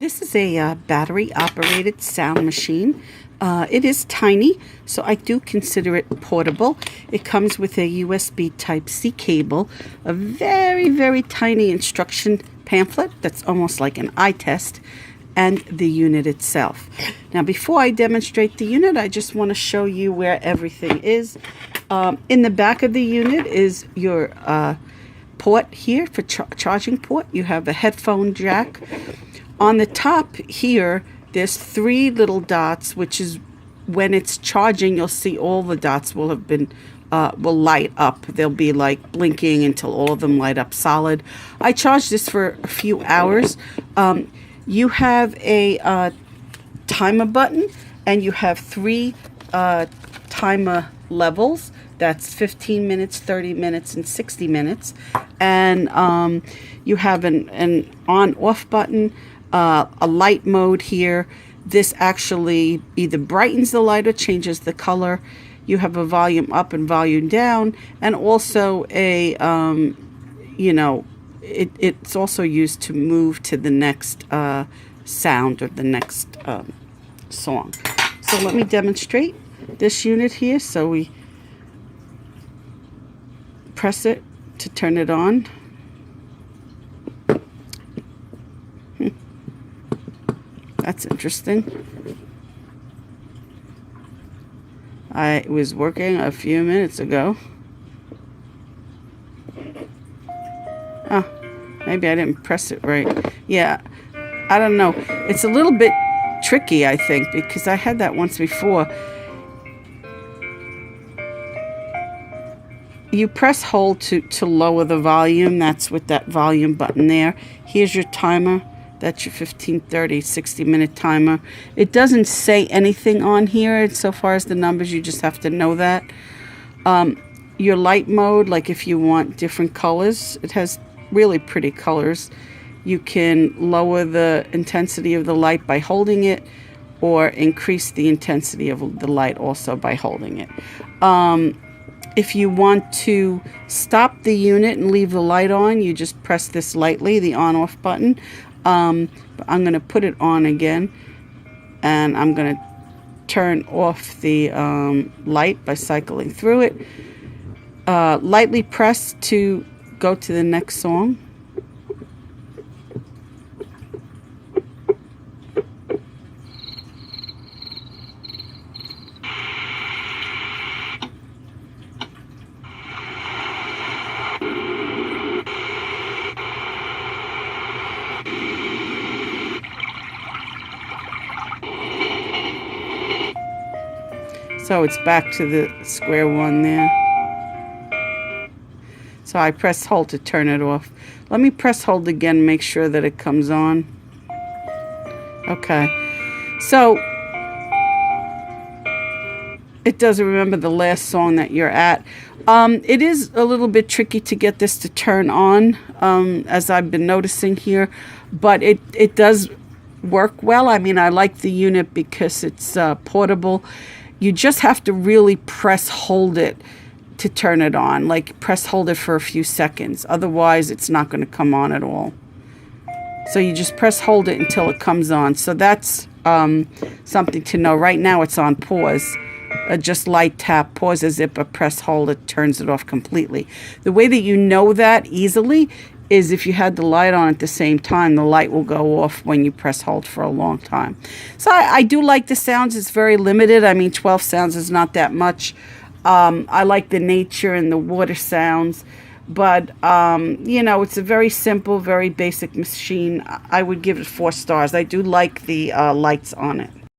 This is a battery-operated sound machine. It is tiny, so I do consider it portable. It comes with a USB Type-C cable, a very, very tiny instruction pamphlet that's almost like an eye test, and the unit itself. Now, before I demonstrate the unit, I just want to show you where everything is. In the back of the unit is your port here for charging port. You have a headphone jack. On the top here, there's 3 little dots, which is when it's charging, you'll see all the dots will have been, will light up. They'll be like blinking until all of them light up solid. I charged this for a few hours. You have a timer button, and you have 3 timer levels. That's 15 minutes, 30 minutes, and 60 minutes. And you have an on-off button, a light mode here. This actually either brightens the light or changes the color. You have a volume up and volume down, and also a, it's also used to move to the next sound or the next song. So let me demonstrate this unit here. So we press it to turn it on. That's interesting. I was working a few minutes ago. Oh, maybe I didn't press it right. Yeah, I don't know. It's a little bit tricky, I think, because I had that once before. You press hold to lower the volume. That's with that volume button there. Here's your timer. That's your 15, 30, 60-minute timer. It doesn't say anything on here so far as the numbers. You just have to know that. Your light mode, like if you want different colors, it has really pretty colors. You can lower the intensity of the light by holding it, or increase the intensity of the light also by holding it. If you want to stop the unit and leave the light on, you just press this lightly, the on-off button. I'm going to put it on again, and I'm going to turn off the light by cycling through it. Lightly press to go to the next song. So it's back to the square one there. So I press hold to turn it off. Let me press hold again, make sure that it comes on. Okay. So it doesn't remember the last song that you're at. It is a little bit tricky to get this to turn on, as I've been noticing here, but it does work well. I mean, I like the unit because it's portable. You just have to really press hold it to turn it on. Like press hold it for a few seconds. Otherwise, it's not going to come on at all. So you just press hold it until it comes on. So that's something to know. Right now it's on pause. Just light tap, pause a zipper, press hold, it turns it off completely. The way that you know that easily is if you had the light on at the same time, the light will go off when you press hold for a long time. So I do like the sounds. It's very limited. I mean, 12 sounds is not that much. I like the nature and the water sounds. But, it's a very simple, very basic machine. I would give it 4 stars. I do like the lights on it.